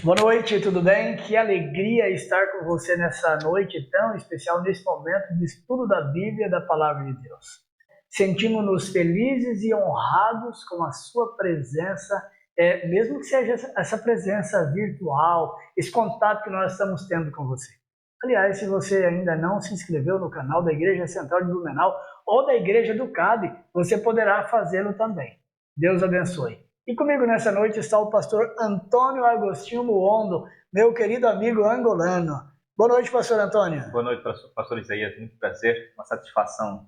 Boa noite, tudo bem? Que alegria estar com você nessa noite tão especial, nesse momento de estudo da Bíblia, da Palavra de Deus. Sentimos-nos felizes e honrados com a sua presença, mesmo que seja essa presença virtual, esse contato que nós estamos tendo com você. Aliás, se você ainda não se inscreveu no canal da Igreja Central de Blumenau ou da Igreja do CAB, você poderá fazê-lo também. Deus abençoe. E comigo nessa noite está o pastor Antônio Agostinho Muondo, meu querido amigo angolano. Boa noite, pastor Antônio. Boa noite, pastor Isaías. Muito prazer, uma satisfação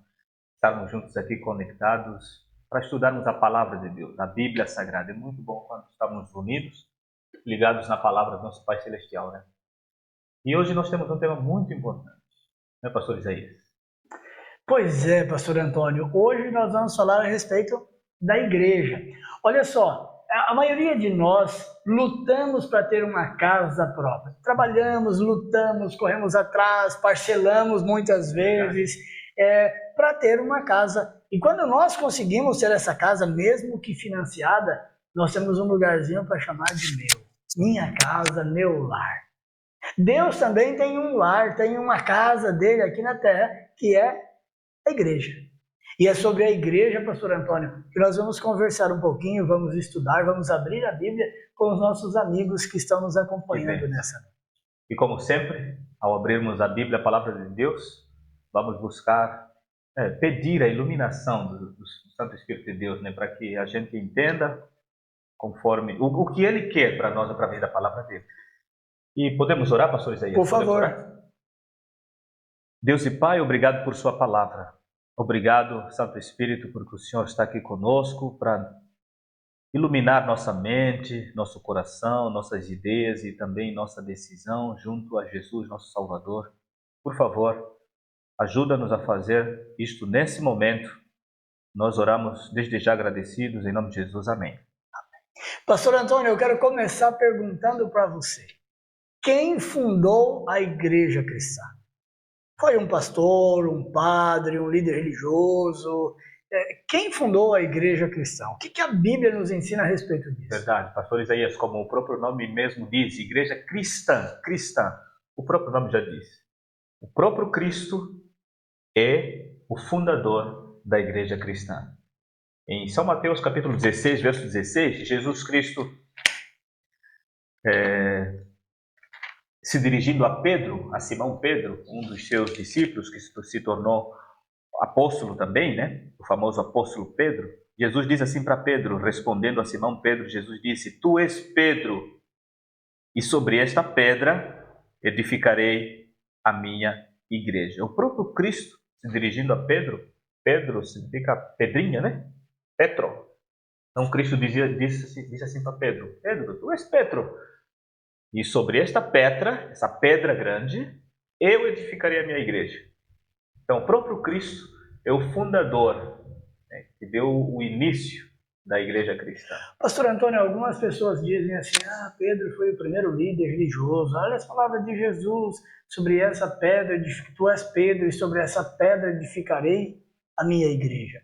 estarmos juntos aqui conectados para estudarmos a Palavra de Deus, a Bíblia Sagrada. É muito bom quando estamos unidos, ligados na Palavra do nosso Pai Celestial, né? E hoje nós temos um tema muito importante, né, pastor Isaías? Pois é, pastor Antônio. Hoje nós vamos falar a respeito da igreja. Olha só, a maioria de nós lutamos para ter uma casa própria. Trabalhamos, lutamos, corremos atrás, parcelamos muitas vezes para ter uma casa. E quando nós conseguimos ter essa casa, mesmo que financiada, nós temos um lugarzinho para chamar de meu. Minha casa, meu lar. Deus também tem um lar, tem uma casa dele aqui na terra, que é a igreja. E é sobre a igreja, pastor Antônio, que nós vamos conversar um pouquinho, vamos estudar, vamos abrir a Bíblia com os nossos amigos que estão nos acompanhando nessa noite. E como sempre, ao abrirmos a Bíblia, a Palavra de Deus, vamos buscar pedir a iluminação do Santo Espírito de Deus, né, para que a gente entenda conforme o que Ele quer para nós através da Palavra dele. E podemos orar, pastor Isaías? Por favor. Deus e Pai, obrigado por sua palavra. Obrigado, Santo Espírito, porque o Senhor está aqui conosco para iluminar nossa mente, nosso coração, nossas ideias e também nossa decisão junto a Jesus, nosso Salvador. Por favor, ajuda-nos a fazer isto nesse momento. Nós oramos desde já agradecidos, em nome de Jesus. Amém. Pastor Antônio, eu quero começar perguntando para você. Quem fundou a igreja cristã? Foi um pastor, um padre, um líder religioso? Quem fundou a igreja cristã? O que a Bíblia nos ensina a respeito disso? Verdade, pastor Isaías, como o próprio nome mesmo diz, igreja cristã, o próprio nome já diz. O próprio Cristo é o fundador da igreja cristã. Em São Mateus capítulo 16, verso 16, Jesus Cristo se dirigindo a Pedro, a Simão Pedro, um dos seus discípulos que se tornou apóstolo também, né? O famoso apóstolo Pedro. Jesus diz assim para Pedro, respondendo a Simão Pedro, Jesus disse: Tu és Pedro, e sobre esta pedra edificarei a minha igreja. O próprio Cristo se dirigindo a Pedro, Pedro significa pedrinha, né? Petro. Então Cristo disse assim para Pedro: Pedro, tu és Petro. E sobre esta pedra, essa pedra grande, eu edificarei a minha igreja. Então, o próprio Cristo é o fundador, né, que deu o início da igreja cristã. Pastor Antônio, algumas pessoas dizem assim, Pedro foi o primeiro líder religioso. Olha as palavras de Jesus sobre essa pedra, tu és Pedro, e sobre essa pedra edificarei a minha igreja.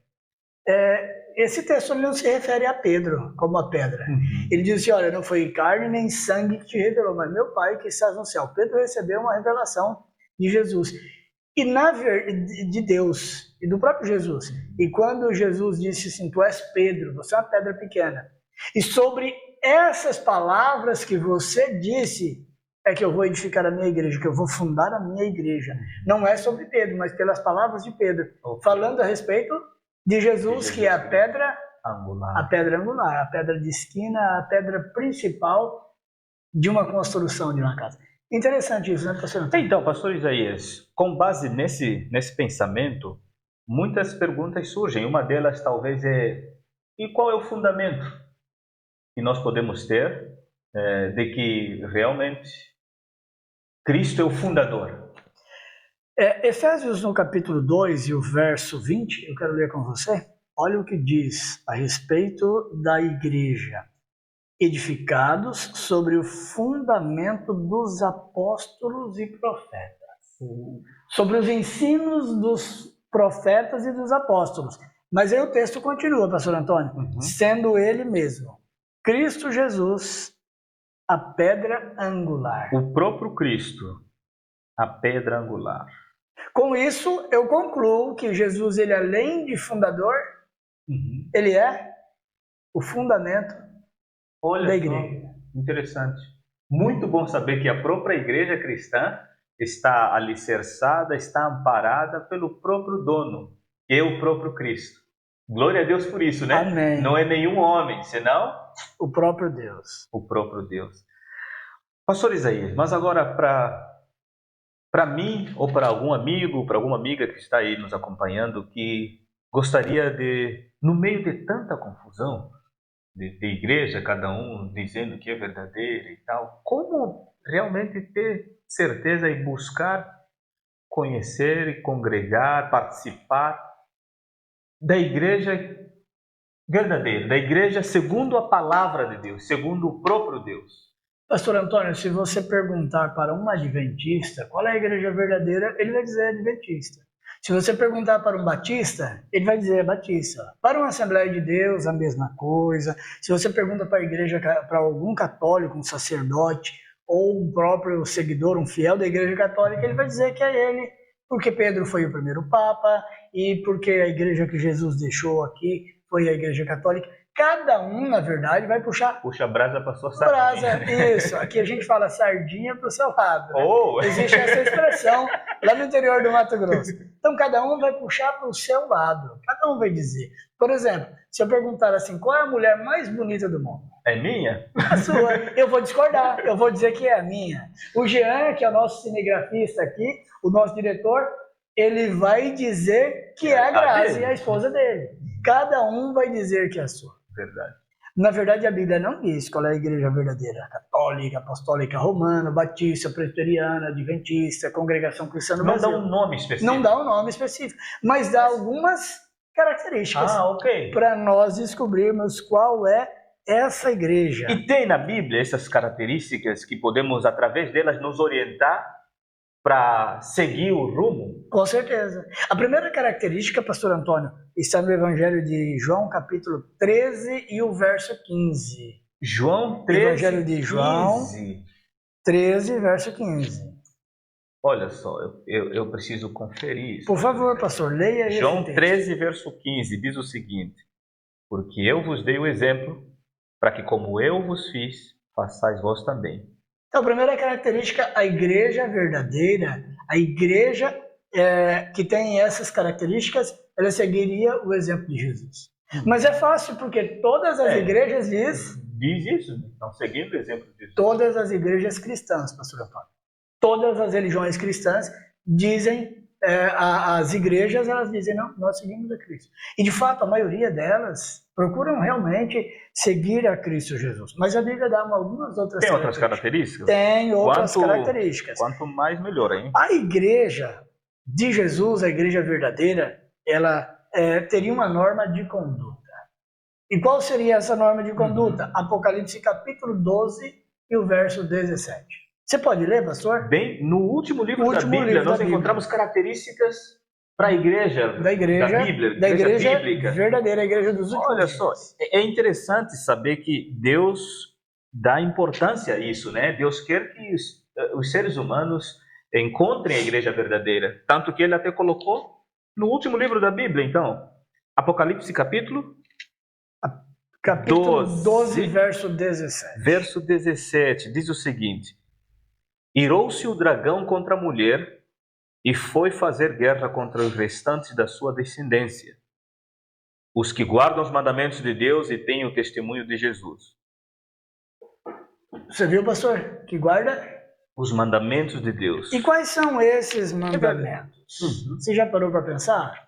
Esse texto não se refere a Pedro como a pedra. Ele diz assim, olha, não foi carne nem sangue que te revelou, mas meu Pai que estás no céu. Pedro recebeu uma revelação de Jesus. E de Deus, e do próprio Jesus. E quando Jesus disse assim, tu és Pedro, você é uma pedra pequena. E sobre essas palavras que você disse, é que eu vou edificar a minha igreja, que eu vou fundar a minha igreja. Não é sobre Pedro, mas pelas palavras de Pedro. Falando a respeito de Jesus, que é a pedra angular, a pedra de esquina, a pedra principal de uma construção de uma casa. Interessante isso, né, pastor? Então, pastor Isaías, com base nesse pensamento, muitas perguntas surgem. Uma delas talvez e qual é o fundamento que nós podemos ter de que realmente Cristo é o fundador? Efésios no capítulo 2 e o verso 20, eu quero ler com você. Olha o que diz a respeito da igreja. Edificados sobre o fundamento dos apóstolos e profetas. Sobre os ensinos dos profetas e dos apóstolos. Mas aí o texto continua, pastor Antônio. Sendo ele mesmo, Cristo Jesus, a pedra angular. O próprio Cristo, a pedra angular. Com isso, eu concluo que Jesus, ele além de fundador, ele é o fundamento Olha da só, igreja. interessante. Muito bom saber que a própria igreja cristã está alicerçada, está amparada pelo próprio dono, que é o próprio Cristo. Glória a Deus por isso, né? Amém. Não é nenhum homem, senão O próprio Deus. o próprio Deus. Pastor Isaías, mas agora para mim ou para algum amigo, para alguma amiga que está aí nos acompanhando, que gostaria de, no meio de tanta confusão de igreja, cada um dizendo que é verdadeira e tal, como realmente ter certeza e buscar conhecer e congregar, participar da igreja verdadeira, da igreja segundo a palavra de Deus, segundo o próprio Deus? Pastor Antônio, se você perguntar para um adventista qual é a igreja verdadeira, ele vai dizer adventista. Se você perguntar para um batista, ele vai dizer batista. Para uma Assembleia de Deus, a mesma coisa. Se você pergunta para a igreja, para algum católico, um sacerdote, ou um próprio seguidor, um fiel da igreja católica, ele vai dizer que é ele, porque Pedro foi o primeiro papa, e porque a igreja que Jesus deixou aqui foi a igreja católica. Cada um, na verdade, vai puxar... Puxa a brasa para sua sardinha. Brasa, isso. Aqui a gente fala sardinha para o seu lado. Né? Oh. Existe essa expressão lá no interior do Mato Grosso. Então, cada um vai puxar para o seu lado. Cada um vai dizer. Por exemplo, se eu perguntar assim, qual é a mulher mais bonita do mundo? É minha? A sua. Eu vou discordar. Eu vou dizer que é a minha. O Jean, que é o nosso cinegrafista aqui, o nosso diretor, ele vai dizer que é a Grazi, a esposa dele. Cada um vai dizer que é a sua. Verdade. Na verdade, a Bíblia não diz qual é a igreja verdadeira. Católica, apostólica, romana, batista, presbiteriana, adventista, congregação cristã no Brasil. Não dá um nome específico. Não dá um nome específico, mas dá algumas características para nós descobrirmos qual é essa igreja. E tem na Bíblia essas características que podemos, através delas, nos orientar para seguir o rumo? Com certeza. A primeira característica, pastor Antônio, está no Evangelho de João, capítulo 13 e o verso 15. João 13, Evangelho de João 13, verso 15. Olha só, eu preciso conferir isso. Por favor, pastor, leia aí. João 13, verso 15, diz o seguinte: porque eu vos dei o exemplo, para que como eu vos fiz, façais vós também. Então, a primeira característica, a igreja verdadeira, a igreja que tem essas características, ela seguiria o exemplo de Jesus. Mas é fácil, porque todas as igrejas diz isso, estão seguindo o exemplo de Jesus. Todas as igrejas cristãs, pastor Antônio. Todas as religiões cristãs dizem, as igrejas, elas dizem, não, nós seguimos a Cristo. E, de fato, a maioria delas procuram realmente seguir a Cristo Jesus. Mas a Bíblia dá algumas outras características. Tem outras características? Tem outras características. Quanto mais, melhor, hein? A igreja de Jesus, a igreja verdadeira, ela teria uma norma de conduta. E qual seria essa norma de conduta? Apocalipse capítulo 12 e o verso 17. Você pode ler, pastor? Bem, no último livro da Bíblia, nós encontramos características para a igreja da Bíblia, da igreja bíblica. Verdadeira, a igreja dos últimos Olha só, é interessante saber que Deus dá importância a isso, né? Deus quer que os seres humanos encontrem a igreja verdadeira, tanto que ele até colocou no último livro da Bíblia, então, Apocalipse capítulo 12, verso 17. Verso 17 diz o seguinte: irou-se o dragão contra a mulher e foi fazer guerra contra os restantes da sua descendência, os que guardam os mandamentos de Deus e têm o testemunho de Jesus. Você viu, pastor? Que guarda os mandamentos de Deus. E quais são esses mandamentos? Você já parou para pensar?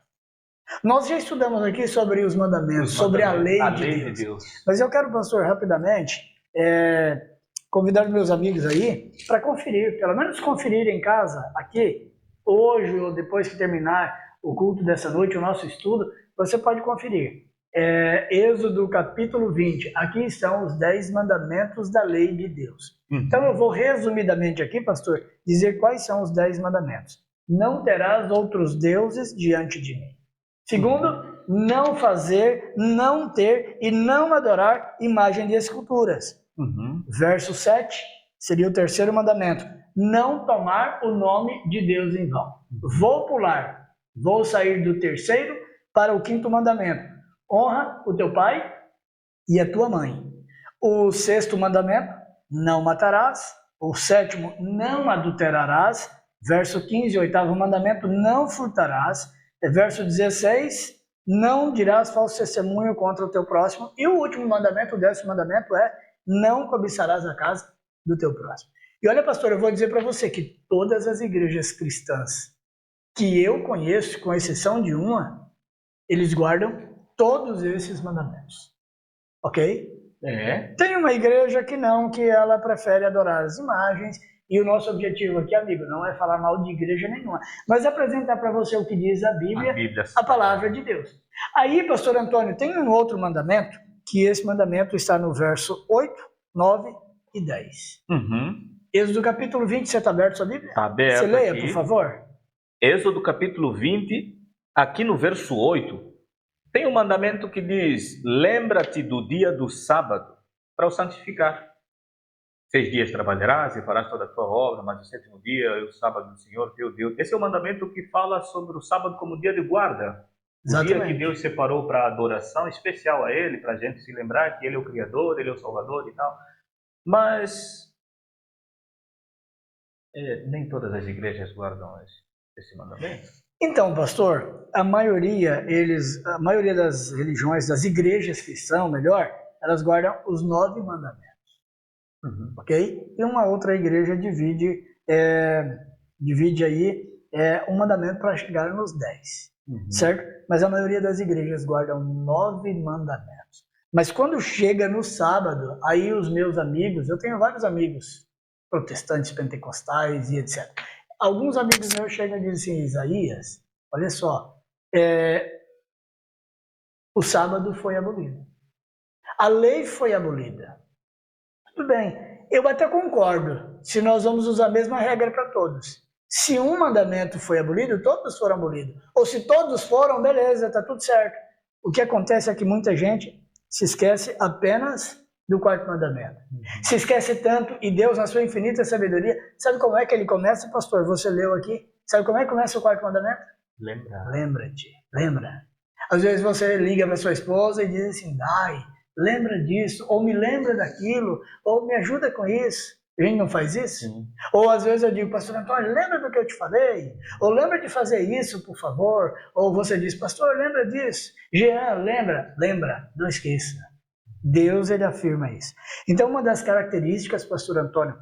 Nós já estudamos aqui sobre os mandamentos, sobre a lei de Deus. Mas eu quero, pastor, rapidamente, convidar meus amigos aí para conferir, pelo menos conferir em casa, aqui, hoje ou depois que terminar o culto dessa noite, o nosso estudo, você pode conferir. Êxodo capítulo 20, aqui estão os 10 mandamentos da lei de Deus. Então eu vou resumidamente aqui, pastor, dizer quais são os 10 mandamentos. Não terás outros deuses diante de mim. Segundo, não fazer, não ter e não adorar imagem de esculturas. Verso 7 seria o terceiro mandamento. Não tomar o nome de Deus em vão. Vou pular. Vou sair do terceiro para o quinto mandamento. Honra o teu pai e a tua mãe. O sexto mandamento, não matarás. O sétimo, não adulterarás. Verso 15, oitavo mandamento, não furtarás. Verso 16, não dirás falso testemunho contra o teu próximo. E o último mandamento, o 10º mandamento é, não cobiçarás a casa do teu próximo. E olha, pastor, eu vou dizer para você que todas as igrejas cristãs que eu conheço, com exceção de uma, eles guardam todos esses mandamentos. Ok? Tem uma igreja que não, que ela prefere adorar as imagens, e o nosso objetivo aqui, amigo, não é falar mal de igreja nenhuma, mas apresentar para você o que diz a Bíblia, a palavra de Deus. Aí, pastor Antônio, tem um outro mandamento, que esse mandamento está no verso 8, 9 e 10. Êxodo capítulo 20, você está aberto a sua Bíblia? Está aberto. Você leia, aqui, por favor. Êxodo capítulo 20, aqui no verso 8, tem um mandamento que diz, lembra-te do dia do sábado para o santificar. 6 dias trabalharás e farás toda a tua obra, mas o 7º dia é o sábado do Senhor teu Deus. Esse é o mandamento que fala sobre o sábado como dia de guarda. O dia que Deus separou para adoração especial a Ele, para a gente se lembrar que Ele é o Criador, Ele é o Salvador e tal. Mas nem todas as igrejas guardam esse mandamento. Então, pastor, a maioria das religiões, das igrejas cristãs, melhor, elas guardam os 9 mandamentos. Ok? E uma outra igreja divide aí um mandamento para chegar nos 10. Certo? Mas a maioria das igrejas guardam 9 mandamentos. Mas quando chega no sábado, aí os meus amigos, eu tenho vários amigos protestantes, pentecostais e etc. Alguns amigos meus chegam e dizem assim, Isaías, olha só, o sábado foi abolido. A lei foi abolida. Tudo bem, eu até concordo, se nós vamos usar a mesma regra para todos. Se um mandamento foi abolido, todos foram abolidos. Ou se todos foram, beleza, está tudo certo. O que acontece é que muita gente se esquece apenas do 4º mandamento. Se esquece tanto, e Deus, na sua infinita sabedoria, sabe como é que ele começa, pastor? Você leu aqui. Sabe como é que começa o 4º mandamento? Lembra-te. Lembra. Às vezes você liga para sua esposa e diz assim, Dai, lembra disso, ou me lembra daquilo, ou me ajuda com isso. A gente não faz isso? Sim. Ou às vezes eu digo, pastor Antônio, lembra do que eu te falei? Ou lembra de fazer isso, por favor? Ou você diz, pastor, lembra disso? Jean, lembra, não esqueça. Deus, ele afirma isso. Então, uma das características, pastor Antônio,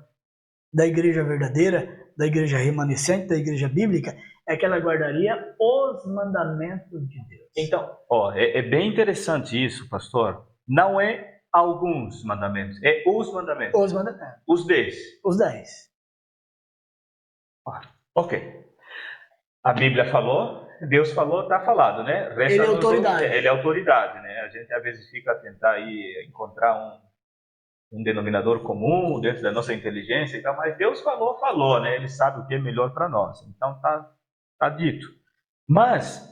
da igreja verdadeira, da igreja remanescente, da igreja bíblica, é que ela guardaria os mandamentos de Deus. Então, é bem interessante isso, pastor. Não é alguns mandamentos, é os mandamentos. Os mandamentos. Os 10. Os 10. Ok. A Bíblia falou, Deus falou, está falado, né? Ele é autoridade. Ele é autoridade, né? A gente às vezes fica a tentar aí encontrar um denominador comum dentro da nossa inteligência e tal, mas Deus falou, né? Ele sabe o que é melhor para nós. Então tá dito. Mas,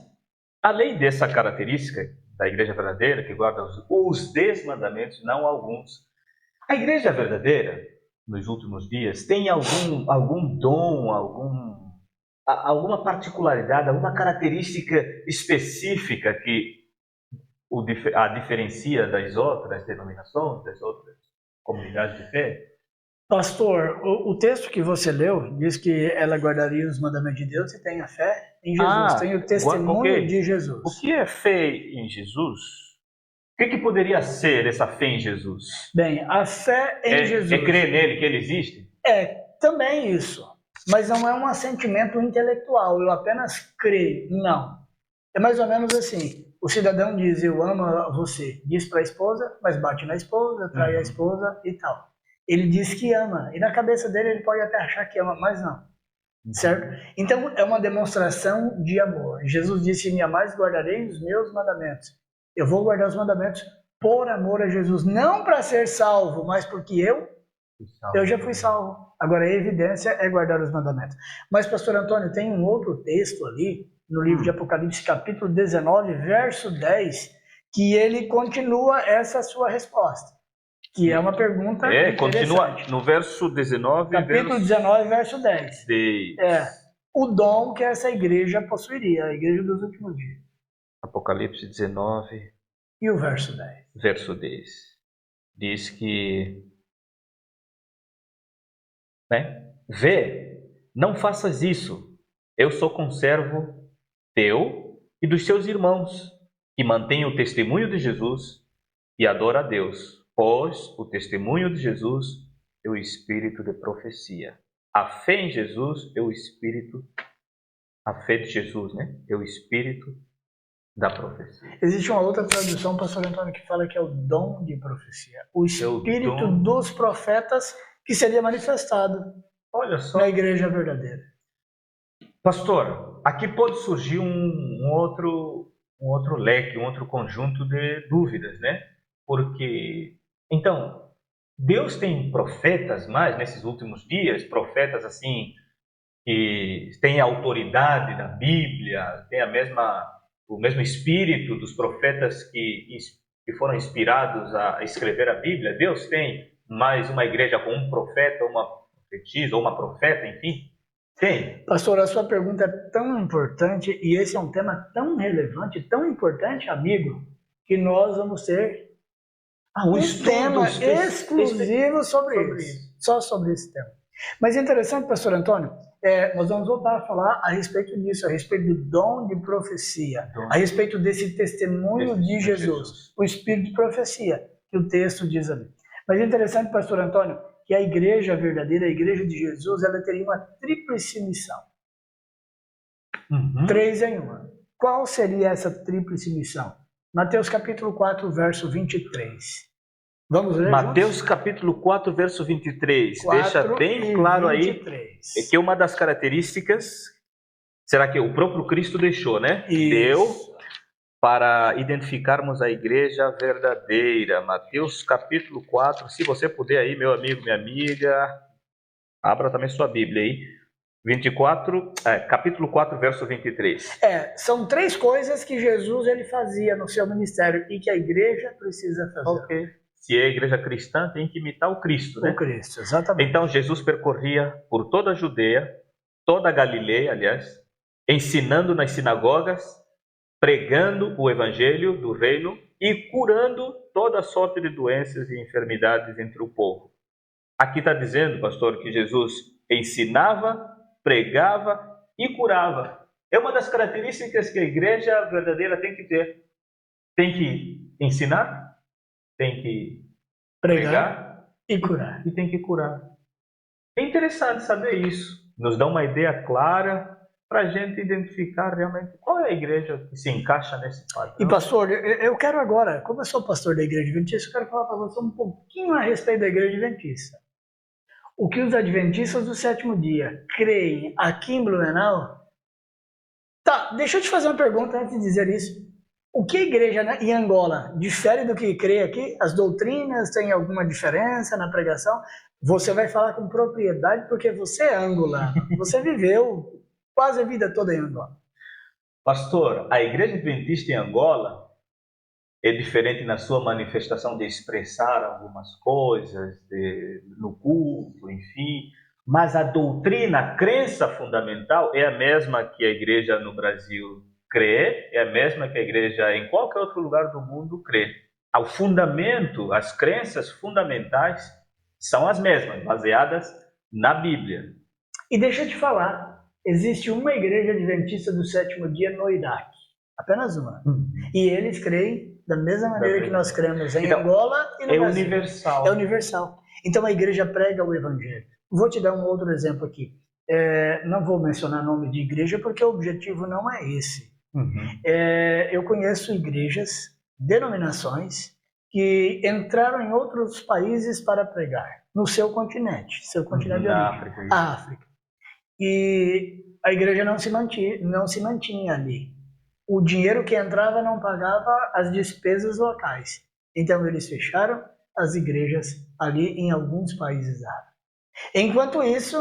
além dessa característica da igreja verdadeira, que guarda os 10 mandamentos, não alguns, a igreja verdadeira, nos últimos dias, tem algum dom, alguma particularidade, alguma característica específica que a diferencia das outras denominações, das outras comunidades de fé? Pastor, o texto que você leu diz que ela guardaria os mandamentos de Deus e tem a fé em Jesus, tem o testemunho de Jesus. O que é fé em Jesus? O que poderia ser essa fé em Jesus? Bem, a fé em Jesus... É crer nele, que ele existe? Também isso. Mas não é um assentimento intelectual, eu apenas creio. Não. É mais ou menos assim. O cidadão diz, eu amo você. Diz para a esposa, mas bate na esposa, trai a esposa e tal. Ele diz que ama. E na cabeça dele ele pode até achar que ama, mas não. Certo? Então é uma demonstração de amor. Jesus disse, me amais, guardarei os meus mandamentos. Eu vou guardar os mandamentos por amor a Jesus. Não para ser salvo, mas porque eu já fui salvo. Agora a evidência é guardar os mandamentos. Mas, pastor Antônio, tem um outro texto ali, no livro de Apocalipse, capítulo 19, verso 10, que ele continua essa sua resposta. Que é uma pergunta continua no verso 19. Capítulo 19, verso 10. 10. O dom que essa igreja possuiria, a igreja dos últimos dias. Apocalipse 19. E o verso 10? Verso 10. Diz que... Vê, não faças isso. Eu sou conservo teu e dos seus irmãos, que mantêm o testemunho de Jesus e adora a Deus, pois o testemunho de Jesus é o espírito de profecia. A fé em Jesus é o espírito, a fé de Jesus, é o espírito da profecia. Existe uma outra tradução, pastor Antônio, que fala que é o dom de profecia. O espírito dos profetas que seria manifestado, olha só, na igreja verdadeira. Pastor, aqui pode surgir um outro leque, um outro conjunto de dúvidas, Porque, então, Deus tem profetas mais nesses últimos dias, profetas assim, que têm a autoridade da Bíblia, têm o mesmo espírito dos profetas que foram inspirados a escrever a Bíblia. Deus tem mais uma igreja com um profeta, uma profetisa, ou uma profeta, enfim? Tem. Pastor, a sua pergunta é tão importante e esse é um tema tão relevante, tão importante, amigo, que nós vamos ter um tema exclusivo sobre isso. Só sobre esse tema. Mas é interessante, pastor Antônio, nós vamos voltar a falar a respeito disso, a respeito do dom de profecia, a respeito desse testemunho de Jesus, o espírito de profecia, que o texto diz ali. Mas é interessante, pastor Antônio, que a igreja verdadeira, a igreja de Jesus, ela teria uma tríplice missão. 3 em 1. Qual seria essa tríplice missão? Mateus capítulo 4, verso 23. Vamos ler Mateus juntos? Capítulo 4, verso 23. Deixa bem claro 23. Aí que uma das características, será que o próprio Cristo deixou, Deu para identificarmos a igreja verdadeira. Mateus capítulo 4, se você puder aí, meu amigo, minha amiga, abra também sua Bíblia aí. Capítulo 4, verso 23. São 3 coisas que Jesus ele fazia no seu ministério e que a igreja precisa fazer. Ok. Se é a igreja cristã, tem que imitar o Cristo, O Cristo, exatamente. Então Jesus percorria por toda a Judeia, toda a Galileia, aliás, ensinando nas sinagogas, pregando o evangelho do reino e curando toda sorte de doenças e enfermidades entre o povo. Aqui está dizendo, pastor, que Jesus ensinava, pregava e curava. É uma das características que a igreja verdadeira tem que ter. Tem que ensinar, tem que pregar e curar. E tem que curar. É interessante saber isso. Nos dá uma ideia clara para a gente identificar realmente qual é a igreja que se encaixa nesse padrão. E pastor, eu quero agora, como eu sou pastor da igreja adventista, eu quero falar para você um pouquinho a respeito da igreja adventista. O que os adventistas do 7º dia creem aqui em Blumenau? Tá, deixa eu te fazer uma pergunta antes de dizer isso. O que a igreja em Angola difere do que crê aqui? As doutrinas têm alguma diferença na pregação? Você vai falar com propriedade porque você é angolano. Você viveu quase a vida toda em Angola. Pastor, a igreja adventista em Angola é diferente na sua manifestação de expressar algumas coisas, no culto, enfim. Mas a doutrina, a crença fundamental é a mesma que a igreja no Brasil crê, é a mesma que a igreja em qualquer outro lugar do mundo crê. O fundamento, as crenças fundamentais são as mesmas, baseadas na Bíblia. E deixa eu te falar, existe uma igreja adventista do 7º dia no Iraque, apenas uma. E eles creem da mesma maneira que nós cremos em Angola e no Brasil. Universal. É universal. Então a igreja prega o evangelho. Vou te dar um outro exemplo aqui. Não vou mencionar nome de igreja porque o objetivo não é esse. Eu conheço igrejas, denominações, que entraram em outros países para pregar, no seu continente de origem, a África. E a igreja não se mantinha ali. O dinheiro que entrava não pagava as despesas locais. Então eles fecharam as igrejas ali em alguns países árabes. Enquanto isso,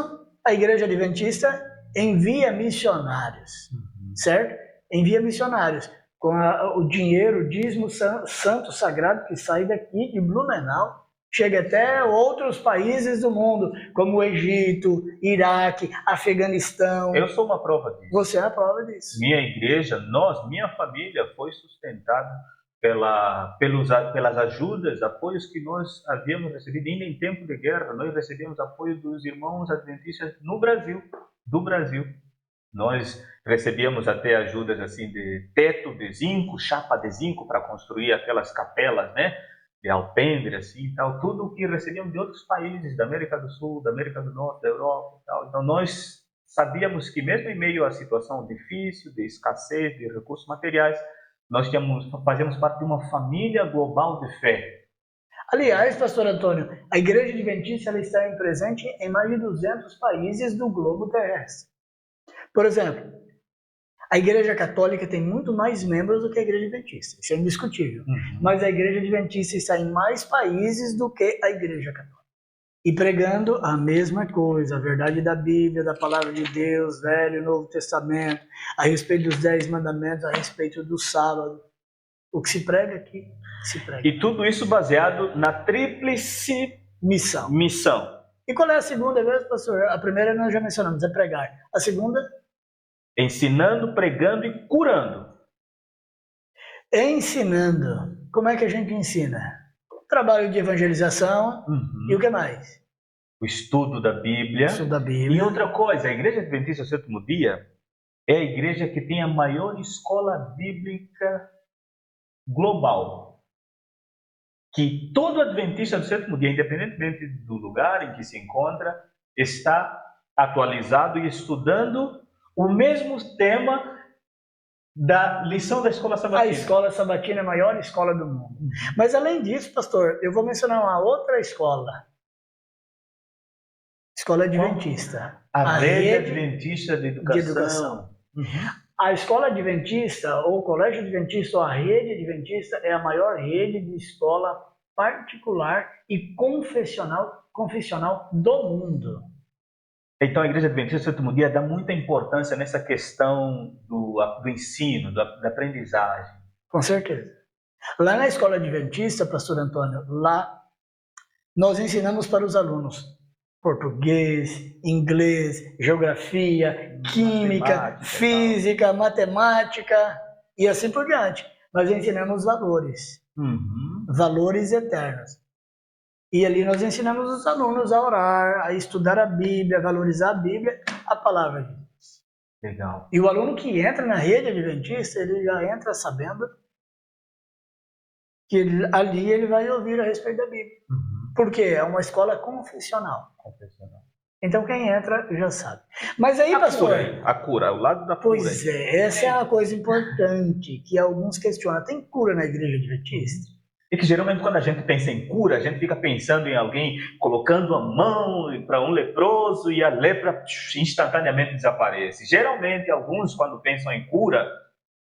a igreja adventista envia missionários, certo? Envia missionários com o dinheiro, o dízimo santo, sagrado, que sai daqui de Blumenau, chega até outros países do mundo, como o Egito, Iraque, Afeganistão. Eu sou uma prova disso. Você é a prova disso. Minha igreja, minha família foi sustentada pelas ajudas, apoios que nós havíamos recebido ainda em tempo de guerra. Nós recebemos apoio dos irmãos adventistas no Brasil, do Brasil. Nós recebíamos até ajudas assim de teto de zinco, chapa de zinco para construir aquelas capelas, né, de alpendre assim, e tal, tudo o que recebíamos de outros países da América do Sul, da América do Norte, da Europa, e tal. Então nós sabíamos que mesmo em meio à situação difícil, de escassez de recursos materiais, nós fazemos parte de uma família global de fé. Aliás, pastor Antônio, a Igreja Adventista ela está presente em mais de 200 países do globo terrestre. Por exemplo, a Igreja Católica tem muito mais membros do que a Igreja Adventista, isso é indiscutível. Mas a Igreja Adventista está em mais países do que a Igreja Católica. E pregando a mesma coisa, a verdade da Bíblia, da Palavra de Deus, Velho e Novo Testamento, a respeito dos 10 mandamentos, a respeito do sábado. O que se prega aqui, se prega. E tudo isso baseado na tríplice missão. E qual é a segunda vez, pastor? A primeira nós já mencionamos, é pregar. A segunda? Ensinando, pregando e curando. Ensinando. Como é que a gente ensina? Trabalho de evangelização. E o que mais? O estudo da Bíblia. E outra coisa, a Igreja Adventista do Sétimo Dia é a igreja que tem a maior escola bíblica global. Que todo Adventista do Sétimo Dia, independentemente do lugar em que se encontra, está atualizado e estudando o mesmo tema da lição da escola sabatina. A escola sabatina é a maior escola do mundo. Mas além disso, pastor, eu vou mencionar uma outra escola. Escola Adventista. A Rede Adventista de Educação. A escola adventista, ou o colégio adventista, ou a rede adventista é a maior rede de escola particular e confessional do mundo. Então a Igreja Adventista do Sétimo Dia dá muita importância nessa questão do ensino, da aprendizagem. Com certeza. Lá na escola adventista, pastor Antônio, lá nós ensinamos para os alunos português, inglês, geografia, química, física, matemática e assim por diante. Nós ensinamos valores, valores eternos. E ali nós ensinamos os alunos a orar, a estudar a Bíblia, a valorizar a Bíblia, a palavra de Deus. Legal. E o aluno que entra na rede adventista, ele já entra sabendo que ali ele vai ouvir a respeito da Bíblia. Porque é uma escola confessional. Então quem entra já sabe. Mas aí, pastor... A cura, o lado da cura. Pois é, essa é uma coisa importante que alguns questionam. Tem cura na igreja adventista? E que geralmente quando a gente pensa em cura, a gente fica pensando em alguém colocando a mão para um leproso e a lepra instantaneamente desaparece. Geralmente alguns quando pensam em cura,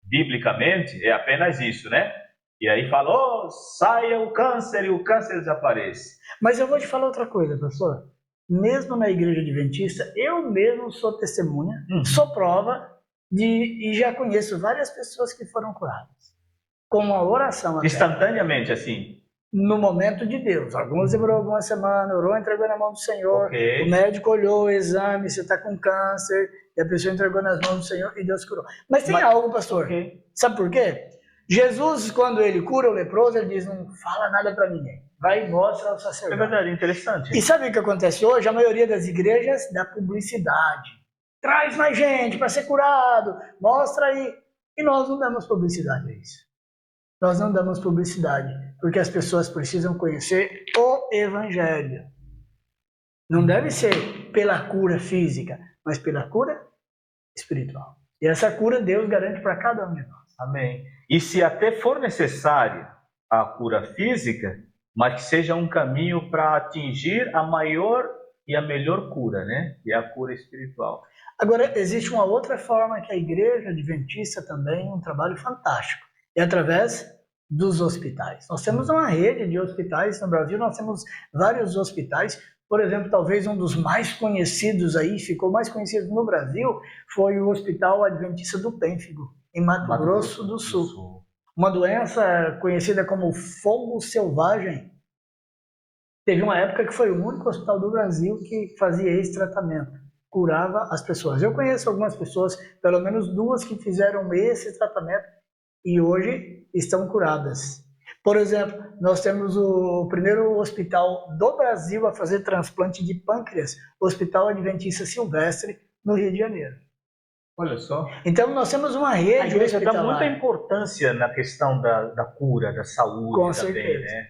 biblicamente, é apenas isso, né? E aí fala, saia o câncer e o câncer desaparece. Mas eu vou te falar outra coisa, pastor. Mesmo na igreja adventista, eu mesmo sou testemunha, sou prova e já conheço várias pessoas que foram curadas. Com uma oração até. Instantaneamente, assim? No momento de Deus. Alguns demorou alguma semana, orou, entregou na mão do Senhor. O médico olhou o exame, você está com câncer, e a pessoa entregou nas mãos do Senhor e Deus curou. Mas tem algo, pastor. Sabe por quê? Jesus, quando ele cura o leproso, ele diz, não fala nada para ninguém. Vai e mostra ao sacerdote. É verdade, interessante. E sabe o que acontece hoje? A maioria das igrejas dá publicidade. Traz mais gente para ser curado, mostra aí. E nós não damos publicidade a isso. Nós não damos publicidade, porque as pessoas precisam conhecer o Evangelho. Não deve ser pela cura física, mas pela cura espiritual. E essa cura Deus garante para cada um de nós. Amém. E se até for necessária a cura física, mas que seja um caminho para atingir a maior e a melhor cura, né? Que é a cura espiritual. Agora, existe uma outra forma que a igreja adventista também, um trabalho fantástico. É através dos hospitais. Nós temos uma rede de hospitais no Brasil, nós temos vários hospitais. Por exemplo, talvez um dos mais conhecidos aí, ficou mais conhecido no Brasil, foi o Hospital Adventista do Pênfigo, em Mato Grosso do Sul. Uma doença conhecida como fogo selvagem Teve uma época que foi o único hospital do Brasil que fazia esse tratamento, curava as pessoas. Eu conheço algumas pessoas, pelo menos duas, que fizeram esse tratamento e hoje estão curadas. Por exemplo, nós temos o primeiro hospital do Brasil a fazer transplante de pâncreas, o Hospital Adventista Silvestre, no Rio de Janeiro. Olha só. Então nós temos uma rede A igreja dá hospitalar. muita importância na questão da cura, da saúde. Com também, certeza. né?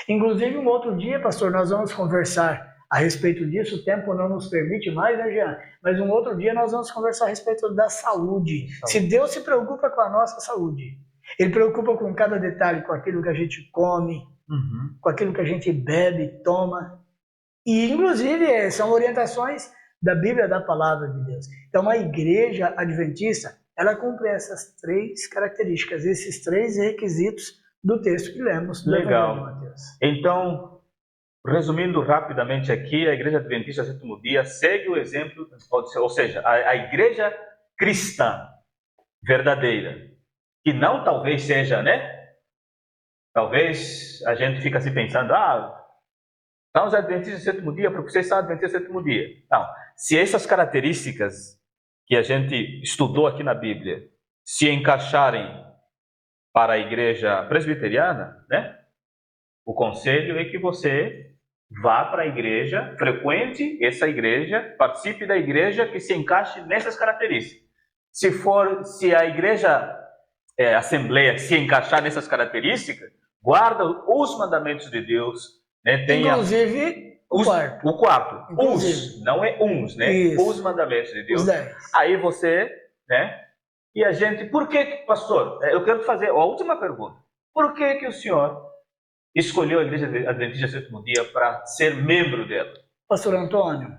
Inclusive, um outro dia, pastor, nós vamos conversar a respeito disso. O tempo não nos permite mais, né, Jean? Mas um outro dia nós vamos conversar a respeito da saúde. Se Deus se preocupa com a nossa saúde, Ele preocupa com cada detalhe, com aquilo que a gente come, com aquilo que a gente bebe, toma. E, inclusive, são orientações da Bíblia, da Palavra de Deus. Então, a igreja adventista, ela cumpre essas três características, esses três requisitos do texto que lemos. Legal. Então, resumindo rapidamente aqui, a Igreja Adventista do Sétimo Dia segue o exemplo, ou seja, a igreja cristã verdadeira, que não talvez seja, né? Talvez a gente fica assim pensando, são os Adventistas do Sétimo Dia, porque vocês são Adventistas do Sétimo Dia. Não, se essas características que a gente estudou aqui na Bíblia se encaixarem para a igreja presbiteriana, né? O conselho é que você vá para a igreja, frequente essa igreja, participe da igreja que se encaixe nessas características. Se a igreja assembleia se encaixar nessas características, guarda os mandamentos de Deus, né? Inclusive o quarto. Os, não é uns, né? Isso. Os mandamentos de Deus. Os 10. Aí você, né? E a gente, por que, pastor? Eu quero fazer a última pergunta. Por que o senhor escolheu a Igreja Adventista do Sétimo Dia para ser membro dela? Pastor Antônio,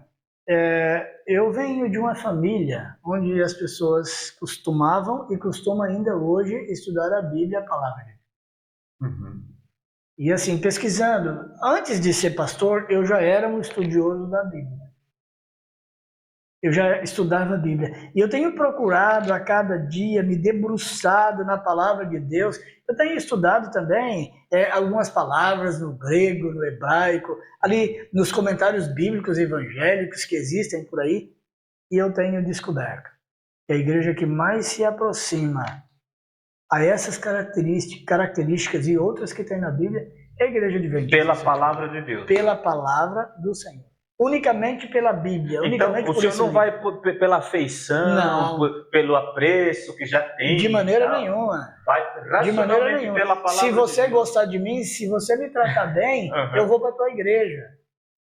eu venho de uma família onde as pessoas costumavam e costumam ainda hoje estudar a Bíblia, a palavra de Deus. E assim, pesquisando, antes de ser pastor, eu já era um estudioso da Bíblia. Eu já estudava a Bíblia. E eu tenho procurado a cada dia, me debruçado na palavra de Deus. Eu tenho estudado também algumas palavras no grego, no hebraico, ali nos comentários bíblicos evangélicos que existem por aí. E eu tenho descoberto que a igreja que mais se aproxima a essas características e outras que tem na Bíblia é a Igreja Adventista. Pela palavra de Deus. Pela palavra do Senhor. Unicamente pela Bíblia. Então, o senhor não vai pela afeição, pelo apreço que já tem. De maneira nenhuma. Vai racionalmente pela palavra. Se você gostar de mim, se você me tratar bem, eu vou para a tua igreja.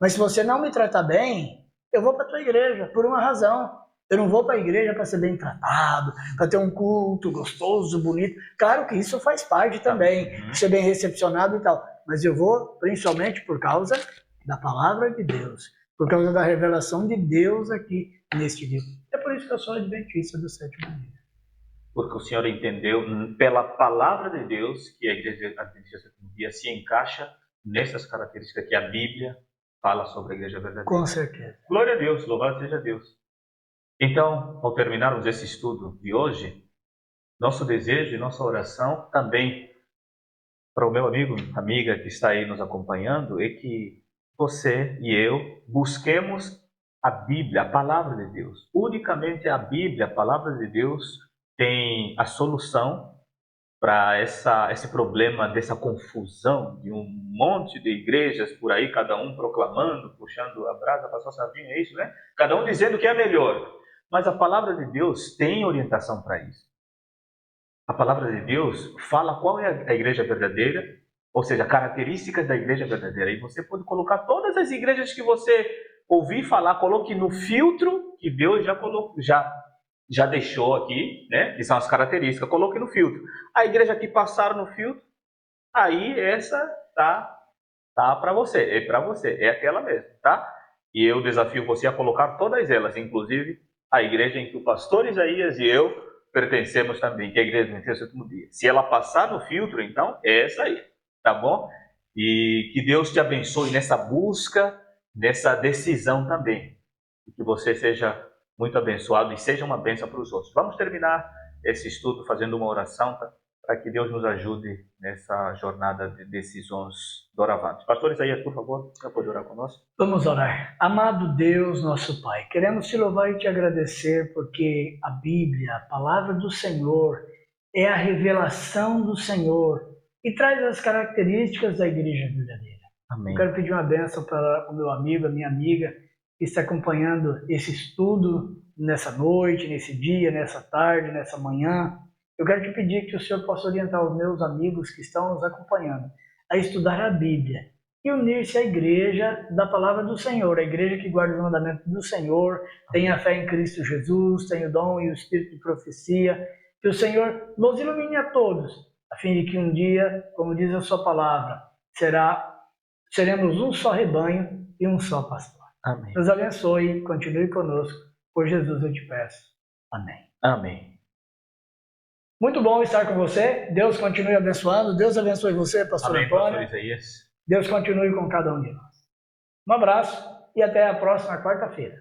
Mas se você não me tratar bem, eu vou para a tua igreja, por uma razão. Eu não vou para a igreja para ser bem tratado, para ter um culto gostoso, bonito. Claro que isso faz parte também, ser bem recepcionado e tal. Mas eu vou principalmente por causa da palavra de Deus, por causa da revelação de Deus aqui neste livro. É por isso que eu sou adventista do sétimo dia. Porque o senhor entendeu pela palavra de Deus que a Igreja Adventista do sétimo dia se encaixa nessas características que a Bíblia fala sobre a Igreja verdadeira. Com certeza. Glória a Deus, louvado seja Deus. Então, ao terminarmos esse estudo de hoje, nosso desejo e nossa oração também para o meu amigo, amiga que está aí nos acompanhando, é que você e eu busquemos a Bíblia, a palavra de Deus. Unicamente a Bíblia, a palavra de Deus, tem a solução para esse problema dessa confusão de um monte de igrejas por aí, cada um proclamando, puxando a brasa para a sua sardinha, é isso, né? Cada um dizendo que é melhor. Mas a palavra de Deus tem orientação para isso. A palavra de Deus fala qual é a igreja verdadeira, ou seja, características da igreja verdadeira. E você pode colocar todas as igrejas que você ouvir falar, coloque no filtro que Deus já deixou aqui, né? Que são as características, coloque no filtro. A igreja que passaram no filtro, aí essa tá para você, é aquela mesmo, tá? E eu desafio você a colocar todas elas, inclusive a igreja em que o pastor Isaías e eu pertencemos também, que é a Igreja Adventista do Sétimo Dia. Se ela passar no filtro, então é essa aí, tá bom? E que Deus te abençoe nessa busca, nessa decisão também. E que você seja muito abençoado e seja uma bênção para os outros. Vamos terminar esse estudo fazendo uma oração, tá? para que Deus nos ajude nessa jornada de decisões doravante. Pastor Isaías, por favor, você pode orar conosco? Vamos orar. Amado Deus, nosso Pai, queremos te louvar e te agradecer porque a Bíblia, a palavra do Senhor, é a revelação do Senhor e traz as características da igreja verdadeira. Amém. Eu quero pedir uma bênção para o meu amigo, a minha amiga, que está acompanhando esse estudo nessa noite, nesse dia, nessa tarde, nessa manhã. Eu quero te pedir que o Senhor possa orientar os meus amigos que estão nos acompanhando a estudar a Bíblia e unir-se à igreja da palavra do Senhor, a igreja que guarda os mandamentos do Senhor, tem a fé em Cristo Jesus, tem o dom e o espírito de profecia. Que o Senhor nos ilumine a todos, a fim de que um dia, como diz a sua palavra, seremos um só rebanho e um só pastor. Amém. Nos abençoe, continue conosco. Por Jesus eu te peço. Amém. Amém. Muito bom estar com você. Deus continue abençoando. Deus abençoe você, pastor Amém, Antônio. pastor Isaías. Deus continue com cada um de nós. Um abraço e até a próxima quarta-feira.